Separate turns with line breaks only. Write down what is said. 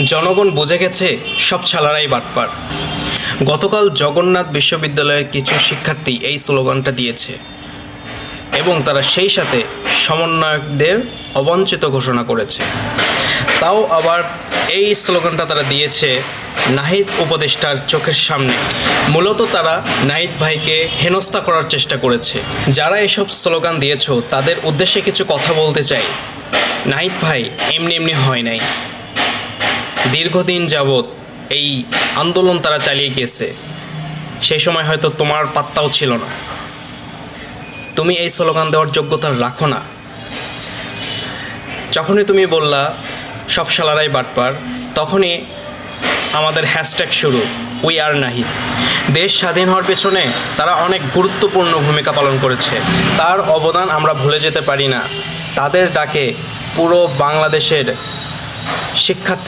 জনগণ বুঝে গেছে সব ছালারাই বাটপার। গতকাল জগন্নাথ বিশ্ববিদ্যালয়ের কিছু শিক্ষার্থী এই স্লোগানটা দিয়েছে এবং তারা সেই সাথে সমন্বয়কদের অবঞ্চিত ঘোষণা করেছে। তাও আবার এই স্লোগানটা তারা দিয়েছে নাহিদ উপদেষ্টার চোখের সামনে। মূলত তারা নাহিদ ভাইকে হেনস্থা করার চেষ্টা করেছে। যারা এসব স্লোগান দিয়েছো তাদের উদ্দেশ্যে কিছু কথা বলতে চাই। নাহিদ ভাই এমনি এমনি হয় নাই, দীর্ঘদিন যাবৎ এই আন্দোলন তারা চালিয়ে গিয়েছে। সেই সময় হয়তো তোমার পাত্তাও ছিল না, তুমি এই স্লোগান দেওয়ার যোগ্যতা রাখো না। যখনই তুমি বললা সব শালারাই বাটপার, তখনই আমাদের হ্যাশট্যাগ শুরু, উই আর নাহিদ। দেশ স্বাধীন হওয়ার পেছনে তারা অনেক গুরুত্বপূর্ণ ভূমিকা পালন করেছে, তার অবদান আমরা ভুলে যেতে পারি না। তাদের ডাকে পুরো বাংলাদেশের শিক্ষার্থী